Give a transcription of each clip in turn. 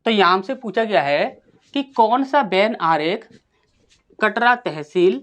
तो यहाँ हमसे पूछा गया है कि कौन सा बैन आरेख कटरा तहसील,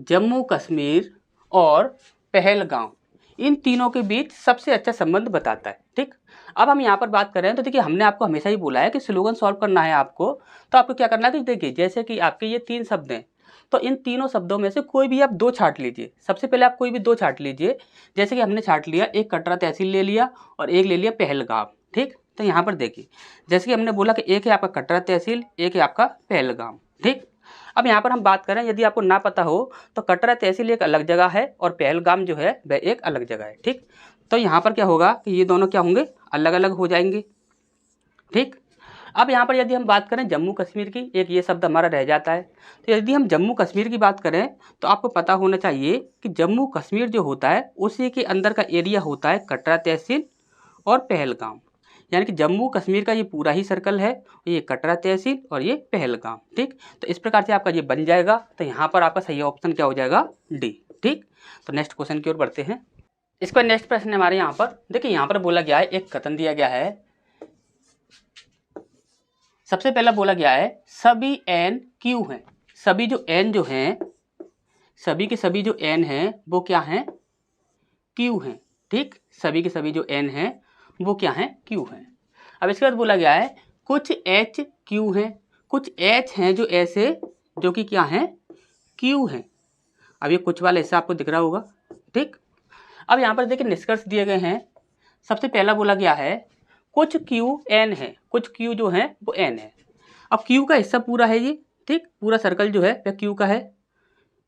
जम्मू कश्मीर और पहलगाम इन तीनों के बीच सबसे अच्छा संबंध बताता है। ठीक, अब हम यहाँ पर बात करें तो देखिए हमने आपको हमेशा ही बोला है कि स्लोगन सॉल्व करना है आपको, तो आपको क्या करना है कि देखिए जैसे कि आपके ये 3 शब्द हैं, तो इन तीनों शब्दों में से कोई भी आप 2 छांट लीजिए। सबसे पहले आप कोई भी 2 छांट लीजिए, जैसे कि हमने छांट लिया, एक कटरा तहसील ले लिया और एक ले लिया पहलगाम। ठीक, तो यहाँ पर देखिए जैसे कि हमने बोला कि एक है आपका कटरा तहसील, एक है आपका पहलगाम। ठीक, अब यहाँ पर हम बात करें, यदि आपको ना पता हो तो कटरा तहसील एक अलग जगह है और पहलगाम जो है वह एक अलग जगह है। ठीक, तो यहाँ पर क्या होगा कि ये दोनों क्या होंगे, अलग अलग हो जाएंगे। ठीक, अब यहाँ पर यदि हम बात करें जम्मू कश्मीर की, एक ये शब्द हमारा रह जाता है। तो यदि हम जम्मू कश्मीर की बात करें तो आपको पता होना चाहिए कि जम्मू कश्मीर जो होता है उसी के अंदर का एरिया होता है कटरा तहसील और पहलगाम, यानी कि जम्मू कश्मीर का ये पूरा ही सर्कल है, ये कटरा तहसील और ये पहलगाम। ठीक, तो इस प्रकार से आपका ये बन जाएगा। तो यहाँ पर आपका सही ऑप्शन क्या हो जाएगा, डी। ठीक, तो नेक्स्ट क्वेश्चन की ओर बढ़ते हैं। इसका नेक्स्ट प्रश्न हमारे यहाँ पर देखिए, यहाँ पर बोला गया है, एक कथन दिया गया है। सबसे पहला बोला गया है सभी एन क्यू हैं, सभी जो एन जो हैं, सभी के सभी जो एन हैं वो क्या हैं, क्यू हैं। ठीक, सभी के सभी जो एन हैं वो क्या हैं, क्यू हैं। अब इसके बाद बोला गया है कुछ एच क्यू हैं, कुछ एच हैं जो ऐसे जो कि क्या हैं, क्यू हैं। अब ये कुछ वाला हिस्सा आपको दिख रहा होगा। ठीक, अब यहाँ पर देखिए निष्कर्ष दिए गए हैं। सबसे पहला बोला गया है कुछ क्यू एन है, कुछ क्यू जो है वो एन है। अब क्यू का हिस्सा पूरा है ये। ठीक, पूरा सर्कल जो है वह क्यू का है।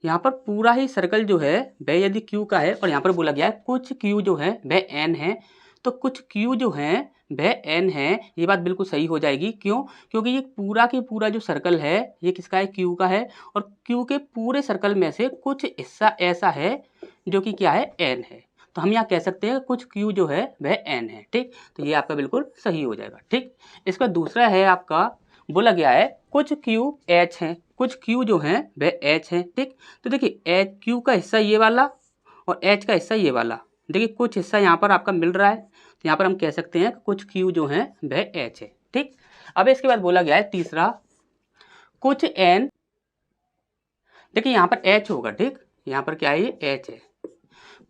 यहाँ पर पूरा ही सर्कल जो है वह यदि क्यू का है और यहाँ पर बोला गया है कुछ क्यू जो है वह एन है, तो कुछ क्यू जो है वह एन है, ये बात बिल्कुल सही हो जाएगी। क्यों, क्योंकि ये पूरा के पूरा जो सर्कल है ये किसका है, क्यू का है, और क्यू के पूरे सर्कल में से कुछ हिस्सा ऐसा है जो कि क्या है, एन है। तो हम यहाँ कह सकते हैं कुछ क्यू जो है वह एन है। ठीक, तो ये आपका बिल्कुल सही हो जाएगा। ठीक, इसका दूसरा है आपका बोला गया है कुछ क्यू एच हैं, कुछ क्यू जो हैं वह एच हैं। ठीक, तो देखिए एच क्यू का हिस्सा ये वाला और एच का हिस्सा ये वाला, देखिए कुछ हिस्सा यहाँ पर आपका मिल रहा है, तो यहाँ पर हम कह सकते हैं कुछ क्यू जो हैं वह एच है। ठीक, अब इसके बाद बोला गया है तीसरा कुछ एन, देखिए यहाँ पर एच होगा। ठीक, यहाँ पर क्या है, ये एच है,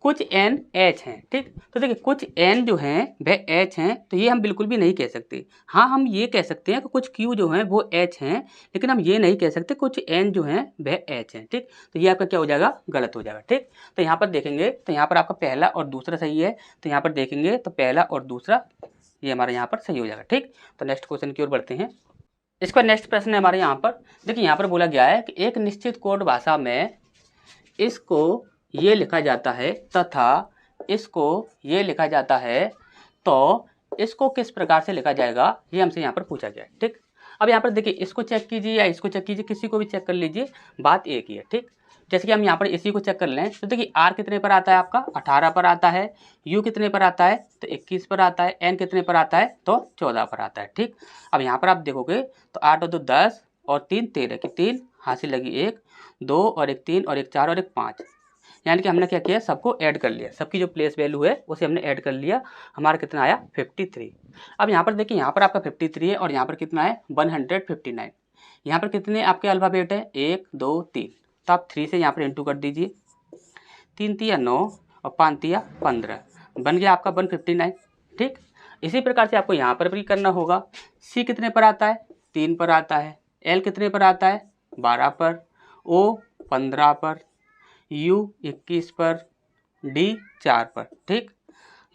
कुछ एन एच हैं। ठीक, तो देखिए कुछ एन जो हैं वह एच हैं, तो ये हम बिल्कुल भी नहीं कह सकते। हाँ, हम ये कह सकते हैं कि कुछ क्यू जो हैं वो एच हैं, लेकिन हम ये नहीं कह सकते कुछ एन जो हैं वह एच हैं। ठीक, तो ये आपका क्या हो जाएगा, गलत हो जाएगा। ठीक, तो यहाँ पर देखेंगे तो यहाँ पर आपका पहला और दूसरा सही है, तो यहाँ पर देखेंगे तो पहला और दूसरा ये हमारे यहाँ पर सही हो जाएगा। ठीक, तो नेक्स्ट क्वेश्चन की ओर बढ़ते हैं। इसका नेक्स्ट प्रश्न है हमारे यहाँ पर, देखिए यहाँ पर बोला गया है कि एक निश्चित कोड भाषा में इसको ये लिखा जाता है तथा इसको ये लिखा जाता है, तो इसको किस प्रकार से लिखा जाएगा, ये हमसे यहाँ पर पूछा गया है। ठीक, अब यहाँ पर देखिए इसको चेक कीजिए या इसको चेक कीजिए, किसी को भी चेक कर लीजिए, बात एक ही है। ठीक, जैसे कि हम यहाँ पर इसी को चेक कर लें तो देखिए आर कितने पर आता है आपका, 18 पर आता है, यू कितने पर आता है तो 21 पर आता है, एन कितने पर आता है तो 14 पर आता है। ठीक, अब यहाँ पर आप देखोगे तो 8 और 2 10 और 3 13 की 3 हासिल लगी 1 2 और 1 3 और 1 4 और 1 5, यानी कि हमने क्या किया, सबको ऐड कर लिया, सबकी जो प्लेस वैल्यू है उसे हमने ऐड कर लिया, हमारा कितना आया 53। अब यहाँ पर देखिए यहाँ पर आपका 53 है और यहाँ पर कितना है 159। यहाँ पर कितने आपके अल्फ़ाबेट है 1 2 3, तो आप 3 से यहाँ पर इंटू कर दीजिए, 3 तिया 9 और 5 तिया 15, बन गया आपका 159। ठीक, इसी प्रकार से आपको यहाँ पर भी करना होगा। सी कितने पर आता है, 3 पर आता है, एल कितने पर आता है 12 पर, ओ 15 पर, U 21 पर, D 4 पर। ठीक,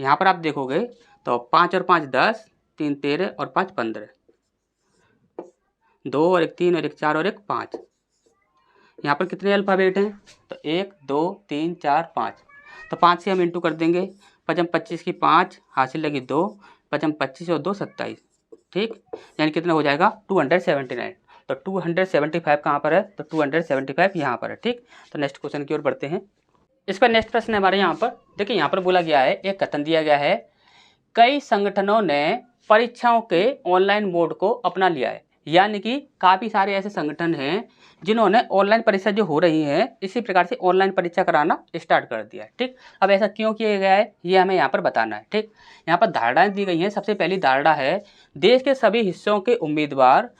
यहाँ पर आप देखोगे तो 5 और 5 10, 3 13 और 5 15, 2 और 1 3 और 1 4 और 1 5। यहाँ पर कितने अल्फ़ाबेट हैं तो 1 2 3 4 5, तो 5 से हम इंटू कर देंगे, 5 25 की 5 हासिल लगी 2, 5 25 और 2 27। ठीक, यानी कितना हो जाएगा 279। तो 275 कहाँ पर है तो 275 यहाँ पर है। ठीक, तो नेक्स्ट क्वेश्चन की ओर बढ़ते हैं। इसका नेक्स्ट प्रश्न है हमारे यहाँ पर, देखिए यहाँ पर बोला गया है, एक कथन दिया गया है कई संगठनों ने परीक्षाओं के ऑनलाइन मोड को अपना लिया है। यानी कि काफ़ी सारे ऐसे संगठन हैं जिन्होंने ऑनलाइन परीक्षा जो हो रही है इसी प्रकार से ऑनलाइन परीक्षा कराना स्टार्ट कर दिया है। ठीक, अब ऐसा क्यों किया गया है ये हमें यहाँ पर बताना है। ठीक, यहाँ पर धारणाएं दी गई हैं। सबसे पहली धारणा है, देश के सभी हिस्सों के उम्मीदवार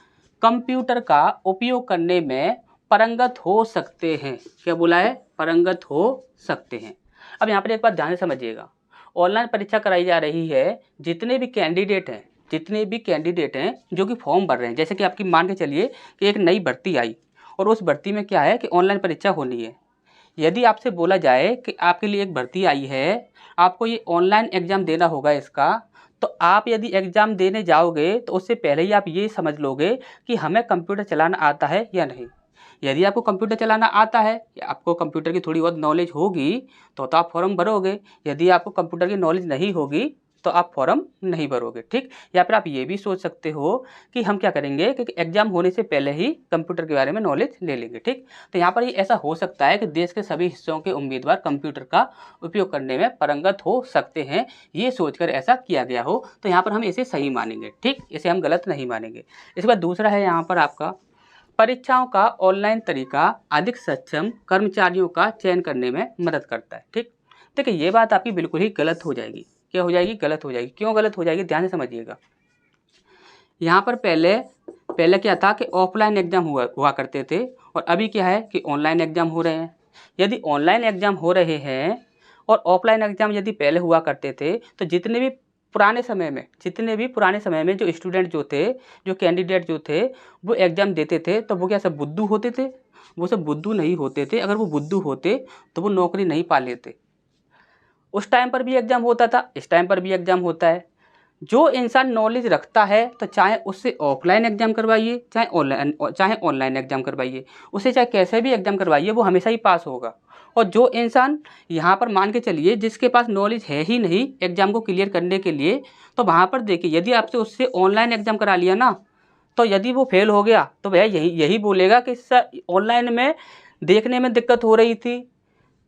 कंप्यूटर का उपयोग करने में पारंगत हो सकते हैं। क्या बोला है? पारंगत हो सकते हैं। अब यहाँ पर एक बात ध्यान से समझिएगा, ऑनलाइन परीक्षा कराई जा रही है, जितने भी कैंडिडेट हैं जो कि फॉर्म भर रहे हैं, जैसे कि आपकी मान के चलिए कि एक नई भर्ती आई और उस भर्ती में क्या है कि ऑनलाइन परीक्षा होनी है। यदि आपसे बोला जाए कि आपके लिए एक भर्ती आई है, आपको ये ऑनलाइन एग्ज़ाम देना होगा इसका, तो आप यदि एग्ज़ाम देने जाओगे तो उससे पहले ही आप ये समझ लोगे कि हमें कंप्यूटर चलाना आता है या नहीं। यदि आपको कंप्यूटर चलाना आता है, आपको कंप्यूटर की थोड़ी बहुत नॉलेज होगी तो आप फॉर्म भरोगे। यदि आपको कंप्यूटर की नॉलेज नहीं होगी तो आप फॉर्म नहीं भरोगे। ठीक, या फिर आप ये भी सोच सकते हो कि हम क्या करेंगे कि एग्जाम होने से पहले ही कंप्यूटर के बारे में नॉलेज ले लेंगे। ठीक, तो यहाँ पर ये ऐसा हो सकता है कि देश के सभी हिस्सों के उम्मीदवार कंप्यूटर का उपयोग करने में पारंगत हो सकते हैं, ये सोचकर ऐसा किया गया हो, तो यहाँ पर हम इसे सही मानेंगे। ठीक, इसे हम गलत नहीं मानेंगे। इसके बाद दूसरा है यहाँ पर आपका, परीक्षाओं का ऑनलाइन तरीका अधिक सक्षम कर्मचारियों का चयन करने में मदद करता है। ठीक, देखिए ये बात आपकी बिल्कुल ही गलत हो जाएगी। क्या हो जाएगी? गलत हो जाएगी। क्यों गलत हो जाएगी? ध्यान से समझिएगा। यहाँ पर पहले क्या था कि ऑफलाइन एग्जाम हुआ करते थे और अभी क्या है कि ऑनलाइन एग्जाम हो रहे हैं। यदि ऑनलाइन एग्जाम हो रहे हैं और ऑफलाइन एग्जाम यदि पहले हुआ करते थे तो जितने भी पुराने समय में जो स्टूडेंट जो थे, जो कैंडिडेट जो थे, वो एग्ज़ाम देते थे तो वो क्या सब बुद्धू होते थे? वो सब बुद्धू नहीं होते थे। अगर वो बुद्धू होते तो वो नौकरी नहीं पा लेते। उस टाइम पर भी एग्ज़ाम होता था, इस टाइम पर भी एग्ज़ाम होता है। जो इंसान नॉलेज रखता है तो चाहे उससे ऑफलाइन एग्ज़ाम करवाइए चाहे ऑनलाइन एग्ज़ाम करवाइए, उसे चाहे कैसे भी एग्ज़ाम करवाइए वो हमेशा ही पास होगा। और जो इंसान यहाँ पर मान के चलिए जिसके पास नॉलेज है ही नहीं एग्ज़ाम को क्लियर करने के लिए, तो वहाँ पर देखिए यदि आपसे उससे ऑनलाइन एग्ज़ाम करा लिया ना, तो यदि वो फेल हो गया तो वह यही बोलेगा कि सर ऑनलाइन में देखने में दिक्कत हो रही थी,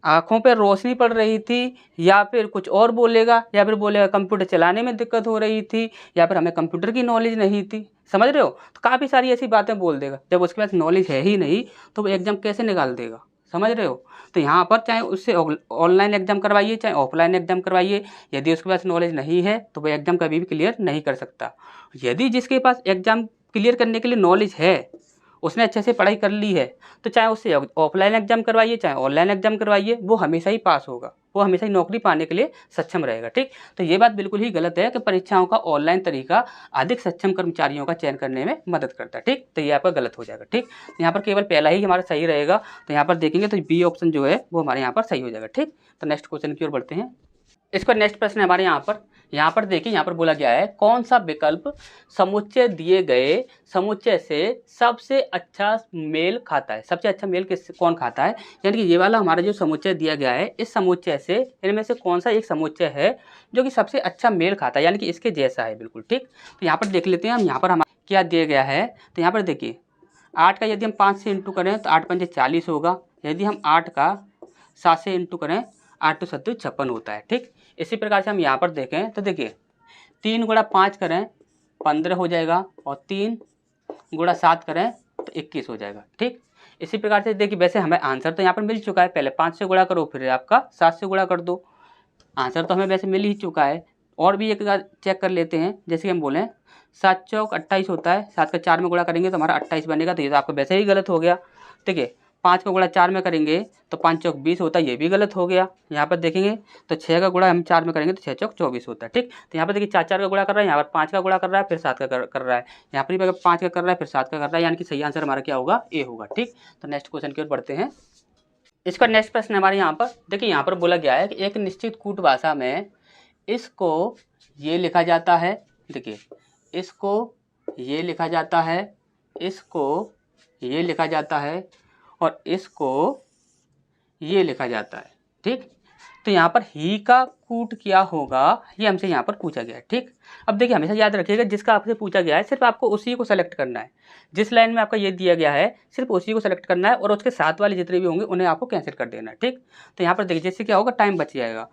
आँखों पे रोशनी पड़ रही थी, या फिर कुछ और बोलेगा, या फिर बोलेगा कंप्यूटर चलाने में दिक्कत हो रही थी, या फिर हमें कंप्यूटर की नॉलेज नहीं थी। समझ रहे हो? तो काफ़ी सारी ऐसी बातें बोल देगा। जब उसके पास नॉलेज है ही नहीं तो वो एग्ज़ाम कैसे निकाल देगा? समझ रहे हो? तो यहाँ पर चाहे उससे ऑनलाइन एग्ज़ाम करवाइए चाहे ऑफलाइन एग्ज़ाम करवाइए, यदि उसके पास नॉलेज नहीं है तो वो एग्ज़ाम कभी भी क्लियर नहीं कर सकता। यदि जिसके पास एग्ज़ाम क्लियर करने के लिए नॉलेज है, उसने अच्छे से पढ़ाई कर ली है, तो चाहे उससे ऑफलाइन एग्ज़ाम करवाइए चाहे ऑनलाइन एग्ज़ाम करवाइए, वो हमेशा ही पास होगा, वो हमेशा ही नौकरी पाने के लिए सक्षम रहेगा। ठीक, तो ये बात बिल्कुल ही गलत है कि परीक्षाओं का ऑनलाइन तरीका अधिक सक्षम कर्मचारियों का चयन करने में मदद करता है। ठीक, तो ये आपका गलत हो जाएगा। ठीक, तो यहाँ पर केवल पहला ही हमारा सही रहेगा, तो यहाँ पर देखेंगे तो बी ऑप्शन जो है वो हमारे यहाँ पर सही हो जाएगा। ठीक, तो नेक्स्ट क्वेश्चन की ओर बढ़ते हैं। इसका नेक्स्ट प्रश्न है हमारे यहाँ पर देखिए, यहाँ पर बोला गया है कौन सा विकल्प समुच्चय दिए गए समुच्चय से सबसे अच्छा मेल खाता है। सबसे अच्छा मेल कौन खाता है? यानी कि ये वाला हमारा जो समुच्चय दिया गया है, इस समुच्चय से इनमें से कौन सा एक समुच्चय है जो कि सबसे अच्छा मेल खाता है, यानी कि इसके जैसा है बिल्कुल। ठीक, तो यहाँ पर देख लेते हैं हम यहाँ पर हमारा क्या दिया गया है। तो यहाँ पर देखिए 8 का यदि हम 5 से इंटू करें तो 8 पंजे 40 होगा। यदि हम 8 का 7 से इंटू करें 8 तो 7 56 होता है। ठीक, इसी प्रकार से हम यहाँ पर देखें तो देखिए 3 गुणा 5 करें 15 हो जाएगा और 3 गुणा 7 करें तो 21 हो जाएगा। ठीक, इसी प्रकार से देखिए वैसे हमें आंसर तो यहाँ पर मिल चुका है, पहले 5 से गुणा करो फिर आपका 7 से गुणा कर दो, आंसर तो हमें वैसे मिल ही चुका है। और भी एक बार चेक कर लेते हैं, जैसे कि हम बोलें 7 चौक 28 होता है, 7 का 4 में गुणा करेंगे तो हमारा 28 बनेगा, तो ये तो आपका वैसे ही गलत हो गया। देखिए 5 का गुणा 4 में करेंगे तो 5 चौक 20 होता है, ये भी गलत हो गया। यहाँ पर देखेंगे तो 6 का गुणा हम 4 में करेंगे तो 6 चौक 24 होता है। ठीक, तो यहाँ पर देखिए 4 का गुणा कर रहा है, यहाँ पर 5 का गुणा कर रहा है, फिर 7 का कर रहा है, यहाँ पर भी 5 का कर रहा है फिर 7 का कर रहा है, यानी कि सही आंसर हमारा क्या होगा? ए होगा। ठीक, तो नेक्स्ट क्वेश्चन की ओर बढ़ते हैं। इसका नेक्स्ट प्रश्न हमारे यहाँ पर देखिए, यहाँ पर बोला गया है कि एक निश्चित कूट भाषा में इसको ये लिखा जाता है। देखिए इसको ये लिखा जाता है, इसको ये लिखा जाता है और इसको ये लिखा जाता है। ठीक, तो यहाँ पर ही का कूट क्या होगा ये हमसे यहाँ पर पूछा गया है। ठीक, अब देखिए हमेशा याद रखिएगा जिसका आपसे पूछा गया है सिर्फ आपको उसी को सेलेक्ट करना है। जिस लाइन में आपका ये दिया गया है सिर्फ उसी को सेलेक्ट करना है और उसके साथ वाले जितने भी होंगे उन्हें आपको कैंसिल कर देना है। ठीक, तो यहाँ पर देखिए जिससे क्या होगा, टाइम बच जाएगा।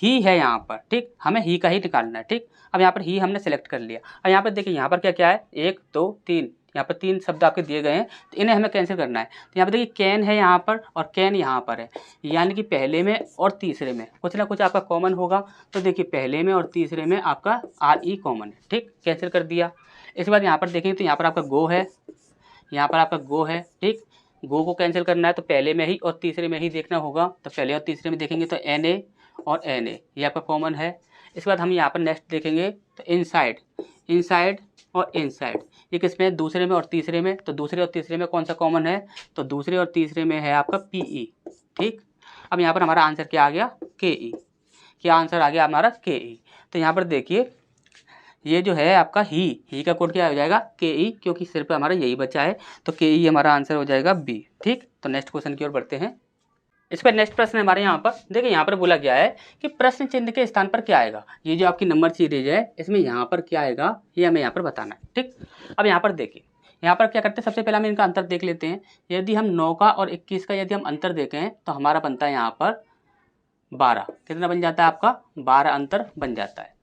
ही है यहाँ पर। ठीक, हमें ही का ही निकालना है। ठीक, अब यहाँ पर ही हमने सेलेक्ट कर लिया। अब यहाँ पर देखिए यहाँ पर क्या क्या है, 1 2 3, यहाँ पर 3 शब्द आपके दिए गए हैं, तो इन्हें हमें कैंसिल करना है। तो यहाँ पर देखिए कैन है यहाँ पर और कैन यहाँ पर है, यानी कि पहले में और तीसरे में कुछ ना कुछ आपका कॉमन होगा। तो देखिए पहले में और तीसरे में आपका RE कॉमन है, ठीक, कैंसिल कर दिया। इसके बाद यहाँ पर देखेंगे तो यहाँ पर आपका गो है, यहाँ पर आपका गो है, ठीक। गो को कैंसिल करना है तो पहले में ही और तीसरे में ही देखना होगा, तो पहले और तीसरे में देखेंगे तो NA और NA ये आपका कॉमन है। इसके बाद हम यहाँ पर नेक्स्ट देखेंगे तो इनसाइड, इनसाइड और इनसाइड ये किसमें है, दूसरे में और तीसरे में। तो दूसरे और तीसरे में कौन सा कॉमन है, तो दूसरे और तीसरे में है आपका PE, ठीक। अब यहाँ पर हमारा आंसर क्या आ गया, KE। क्या आंसर आ गया हमारा, KE। तो यहाँ पर देखिए ये जो है आपका ही का कोड क्या हो जाएगा, KE, क्योंकि सिर्फ हमारा यही बचा है, तो KE हमारा आंसर हो जाएगा B, ठीक। तो नेक्स्ट क्वेश्चन की ओर बढ़ते हैं। इस पर नेक्स्ट प्रश्न हमारे यहाँ पर देखिए, यहाँ पर बोला गया है कि प्रश्न चिन्ह के स्थान पर क्या आएगा। ये जो आपकी नंबर सीरीज है इसमें यहाँ पर क्या आएगा ये हमें यहाँ पर बताना है, ठीक। अब यहाँ पर देखिए यहाँ पर क्या करते हैं, सबसे पहले हम इनका अंतर देख लेते हैं। यदि हम 9 का और 21 का यदि हम अंतर देखें तो हमारा बनता है यहाँ पर 12। कितना बन जाता है आपका, 12 अंतर बन जाता है।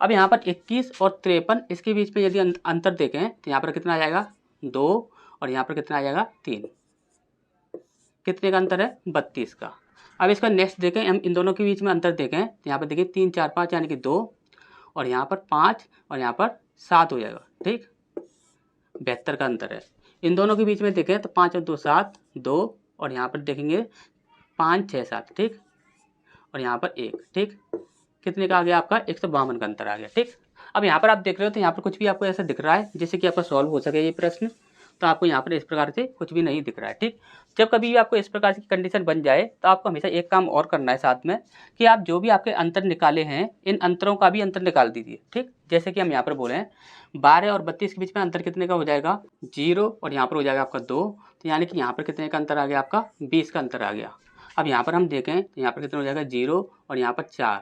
अब यहाँ पर 21 और 53 इसके बीच में यदि अंतर देखें तो यहाँ पर कितना आ जाएगा, 2 और यहाँ पर कितना आ जाएगा, 3। कितने का अंतर है, 32 का। अब इसका नेक्स्ट देखें, हम इन दोनों के बीच में अंतर देखें तो यहाँ पर देखिए 3 4 5 यानी कि 2 और यहाँ पर 5 और यहाँ पर 7 हो जाएगा, ठीक। 72 का अंतर है। इन दोनों के बीच में देखें तो 5 और 2 7, 2 और यहाँ पर देखेंगे 5 6 7, ठीक, और यहाँ पर 1, ठीक। कितने का आ गया आपका, 152 का अंतर आ गया, ठीक। अब यहाँ पर आप देख रहे हो तो यहाँ पर कुछ भी आपको ऐसा दिख रहा है जिससे कि आपका सॉल्व हो सके ये प्रश्न, तो आपको यहाँ पर इस प्रकार से कुछ भी नहीं दिख रहा है, ठीक। जब कभी भी आपको इस प्रकार की कंडीशन बन जाए तो आपको हमेशा एक काम और करना है साथ में, कि आप जो भी आपके अंतर निकाले हैं इन अंतरों का भी अंतर निकाल दीजिए, ठीक। जैसे कि हम यहाँ पर बोले हैं 12 और 32 के बीच में अंतर कितने का हो जाएगा, 0 और यहाँ पर हो जाएगा आपका 2, तो यानी कि यहाँ पर कितने का अंतर आ गया आपका, 20 का अंतर आ गया। अब यहाँ पर हम देखें तो यहाँ पर कितना हो जाएगा, 0 और यहाँ पर 4,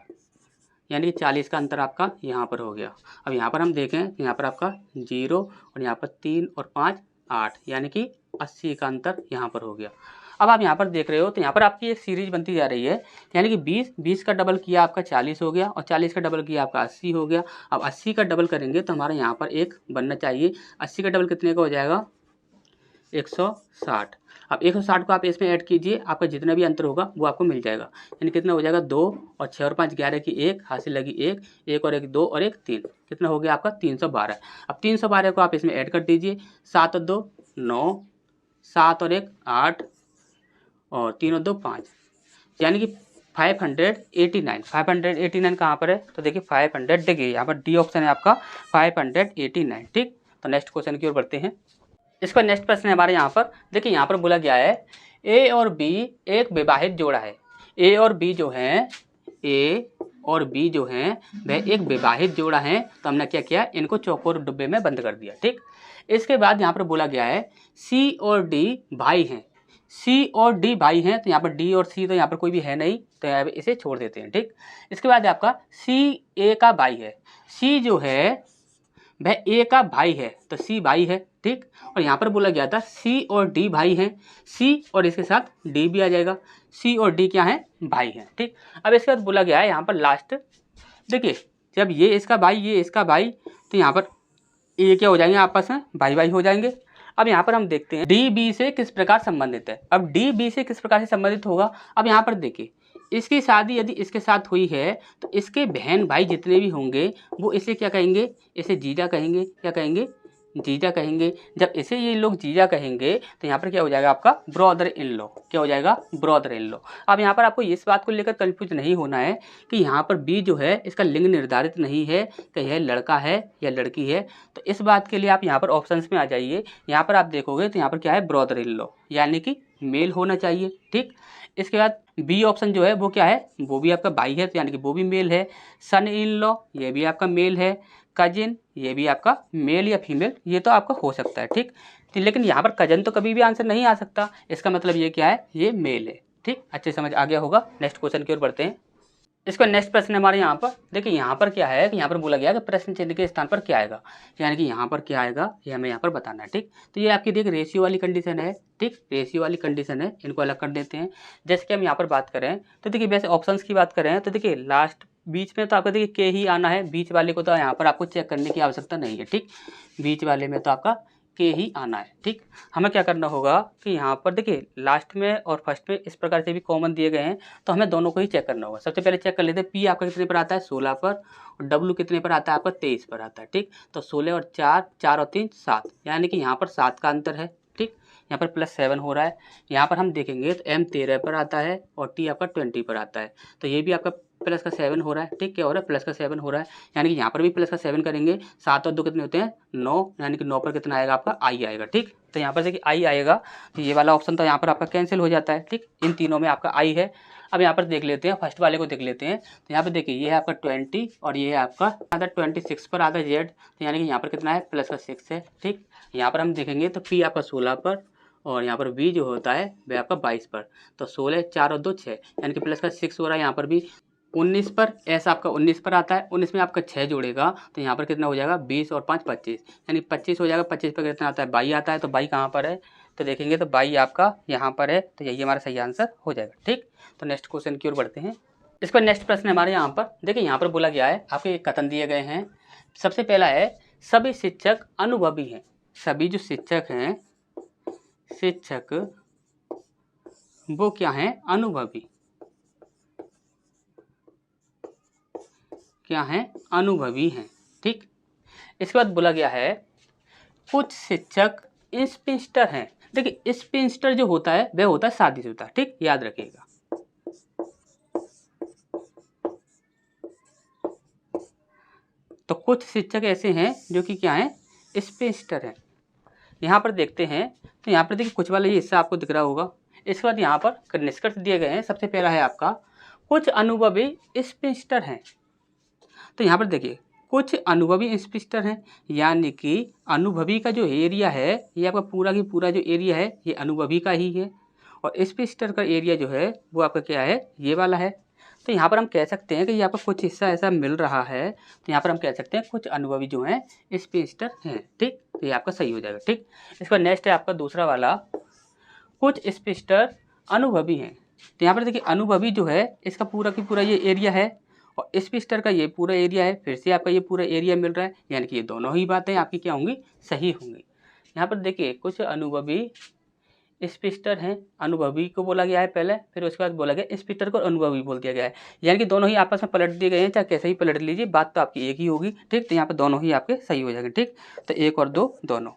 यानी कि 40 का अंतर आपका यहाँ पर हो गया। अब यहाँ पर हम देखें तो यहाँ पर आपका 0 और यहाँ पर 3 और 5 8, यानी कि 80 का अंतर यहाँ पर हो गया। अब आप यहाँ पर देख रहे हो तो यहाँ पर आपकी एक सीरीज बनती जा रही है, यानी कि 20 का डबल किया आपका 40 हो गया और 40 का डबल किया आपका 80 हो गया। अब 80 का डबल करेंगे तो हमारा यहाँ पर एक बनना चाहिए। 80 का डबल कितने का हो जाएगा, 160। अब 160 को आप इसमें ऐड कीजिए, आपका जितना भी अंतर होगा वो आपको मिल जाएगा। यानी कितना हो जाएगा, 2 और 6 और 5 11 की 1 हासिल लगी 1, 1 और 1 2 और 1 3, कितना हो गया आपका 312। अब 312 को आप इसमें ऐड कर दीजिए, 7 और 2 9, 7 और 1 8 और 3 और 2 5, यानी कि 589। 589 कहाँ पर है, तो देखिए 500, देखिए यहाँ पर डी ऑप्शन है आपका 589, ठीक। तो नेक्स्ट क्वेश्चन की ओर बढ़ते हैं। इसका नेक्स्ट प्रश्न है हमारे यहाँ पर, देखिए यहाँ पर बोला गया है A और B एक विवाहित जोड़ा है। A और B जो हैं, A और B जो हैं वह एक विवाहित जोड़ा है। तो हमने क्या किया, इनको चौकोर डिब्बे में बंद कर दिया, ठीक। इसके बाद यहाँ पर बोला गया है C और D भाई हैं। C और D भाई हैं, तो यहाँ पर D और C तो यहाँ पर कोई भी है नहीं, तो यहाँ इसे छोड़ देते हैं, ठीक। इसके बाद आपका C A का भाई है। C जो है वह A का भाई है, तो C भाई है, ठीक। और यहाँ पर बोला गया था C और D भाई हैं, C और इसके साथ D भी आ जाएगा। C और D क्या है, भाई हैं, ठीक। अब इसके बाद बोला गया है यहाँ पर लास्ट, देखिए जब ये इसका भाई ये इसका भाई, तो यहाँ पर ये क्या हो जाएंगे, आपस में भाई भाई हो जाएंगे। अब यहाँ पर हम देखते हैं D B से किस प्रकार संबंधित है। अब D B से किस प्रकार से संबंधित होगा, अब यहाँ पर देखिए इसकी शादी यदि इसके साथ हुई है तो इसके बहन भाई जितने भी होंगे वो इसे क्या कहेंगे, इसे जीजा कहेंगे। क्या कहेंगे, जीजा कहेंगे। जब इसे ये लोग जीजा कहेंगे तो यहाँ पर क्या हो जाएगा आपका ब्रदर इन लॉ। क्या हो जाएगा, ब्रदर इन लॉ। अब यहाँ पर आपको इस बात को लेकर कंफ्यूज नहीं होना है कि यहाँ पर बी जो है इसका लिंग निर्धारित नहीं है कि यह लड़का है या लड़की है। तो इस बात के लिए आप यहाँ पर ऑप्शंस में आ जाइए। यहाँ पर आप देखोगे तो यहाँ पर क्या है, ब्रदर इन लॉ, यानी कि मेल होना चाहिए, ठीक। इसके बाद बी ऑप्शन जो है वो क्या है, वो भी आपका भाई है, तो यानी कि वो भी मेल है। सन इन लॉ ये भी आपका मेल है। कजिन ये भी आपका मेल या फीमेल ये तो आपका हो सकता है, ठीक। लेकिन यहाँ पर कजन तो कभी भी आंसर नहीं आ सकता, इसका मतलब ये क्या है, ये मेल है, ठीक। अच्छे समझ आ गया होगा। नेक्स्ट क्वेश्चन की ओर बढ़ते हैं। इसका नेक्स्ट प्रश्न हमारे यहाँ पर देखिए, यहाँ पर क्या है कि यहाँ पर बोला गया कि प्रश्न चिन्ह के स्थान पर क्या आएगा, यानी कि यहाँ पर क्या आएगा ये हमें यहाँ पर बताना है, ठीक। तो ये आपकी देखिए रेशियो वाली कंडीशन है, ठीक, रेशियो वाली कंडीशन है, इनको अलग कर देते हैं। जैसे कि हम यहाँ पर बात करें तो देखिए वैसे ऑप्शंस की बात करें तो देखिए लास्ट बीच में तो आपका देखिए के ही आना है, बीच वाले को तो यहाँ पर आपको चेक करने की आवश्यकता नहीं है, ठीक। बीच वाले में तो आपका के ही आना है। ठीक, हमें क्या करना होगा कि यहाँ पर देखिए लास्ट में और फर्स्ट में इस प्रकार से भी कॉमन दिए गए हैं, तो हमें दोनों को ही चेक करना होगा। सबसे पहले चेक कर लेते हैं पी आपका कितने पर आता है 16 पर, और डब्ल्यू कितने पर आता है आपका 23 पर आता है। ठीक, तो 16 और 4, 4 और 3 7, यानी कि यहाँ पर 7 का अंतर है। ठीक, यहाँ पर +7 हो रहा है। यहाँ पर हम देखेंगे तो m 13 पर आता है और t आपका 20 पर आता है, तो ये भी आपका +7 हो रहा है। ठीक, क्या हो रहा है +7 हो रहा है, यानी कि यहाँ पर भी +7 करेंगे। 7 और 2 कितने होते हैं 9, यानी कि 9 पर कितना आएगा आपका i आएगा। ठीक, तो यहाँ पर देखिए i आएगा, तो ये वाला ऑप्शन तो यहाँ पर आपका कैंसिल हो जाता है। ठीक, इन तीनों में आपका i है। अब यहाँ पर देख लेते हैं, फर्स्ट वाले को देख लेते हैं। तो यहाँ पर देखिए ये है आपका 20 और ये है आपका आता 26 पर आता है z, तो यानी कि यहाँ पर कितना है +6 है। ठीक, यहाँ पर हम देखेंगे तो p आपका 16 पर और यहाँ पर v जो होता है वह आपका 22 पर, तो 16 4 और 2 6, यानी कि +6 हो रहा है। यहाँ पर भी 19 पर s आपका 19 पर आता है, 19 में आपका 6 जोड़ेगा तो यहाँ पर कितना हो जाएगा 20 और 5 25, यानी 25 हो जाएगा। 25 पर कितना आता है 22 आता है, तो 22 कहाँ पर है तो देखेंगे तो 22 आपका यहाँ पर है, तो यही हमारा सही आंसर हो जाएगा। ठीक, तो नेक्स्ट क्वेश्चन की ओर बढ़ते हैं। इस पर नेक्स्ट प्रश्न हमारे यहाँ पर देखिए, यहाँ पर बोला गया है, आपके कथन दिए गए हैं। सबसे पहला है सभी शिक्षक अनुभवी हैं। सभी जो शिक्षक हैं, शिक्षक वो क्या हैं अनुभवी, क्या हैं अनुभवी हैं। ठीक, इसके बाद बोला गया है कुछ शिक्षक स्पिंस्टर हैं। देखिए स्पिंस्टर जो होता है वह होता है शादीशुदा। ठीक, याद रखिएगा। तो कुछ शिक्षक ऐसे हैं जो कि क्या हैं स्पिंस्टर हैं। यहाँ पर देखते हैं तो यहाँ पर देखिए कुछ वाला ये हिस्सा आपको दिख रहा होगा। इसके बाद यहाँ पर निष्कर्ष दिए गए हैं। सबसे पहला है आपका कुछ अनुभवी स्पिंस्टर हैं। तो यहाँ पर देखिए कुछ अनुभवी स्पिंस्टर हैं, यानी कि अनुभवी का जो एरिया है ये आपका पूरा की पूरा जो एरिया है ये अनुभवी का ही है, और स्पिंस्टर का एरिया जो है वो आपका क्या है ये वाला है। तो यहाँ पर हम कह सकते हैं कि यहाँ पर कुछ हिस्सा ऐसा मिल रहा है, तो यहाँ पर हम कह सकते हैं कुछ अनुभवी जो हैं स्पिंस्टर हैं। ठीक, तो ये आपका सही हो जाएगा। ठीक, इस पर नेक्स्ट है आपका दूसरा वाला कुछ स्पिंस्टर अनुभवी हैं। तो यहाँ पर देखिए अनुभवी जो है इसका पूरा की पूरा ये एरिया है, और स्पिंस्टर का ये पूरा एरिया है, फिर से आपका ये पूरा एरिया मिल रहा है, यानी कि ये दोनों ही बातें आपकी क्या होंगी सही होंगी। यहाँ पर देखिए कुछ अनुभवी स्पिंस्टर हैं, अनुभवी को बोला गया है पहले, फिर उसके बाद बोला गया स्पिंस्टर को अनुभवी बोल दिया गया है, यानी कि दोनों ही आपस में पलट दिए गए हैं। चाहे कैसे ही पलट लीजिए बात तो आपकी एक ही होगी। ठीक, तो यहाँ पर दोनों ही आपके सही हो जाएंगे। ठीक, तो 1 और 2 दोनों।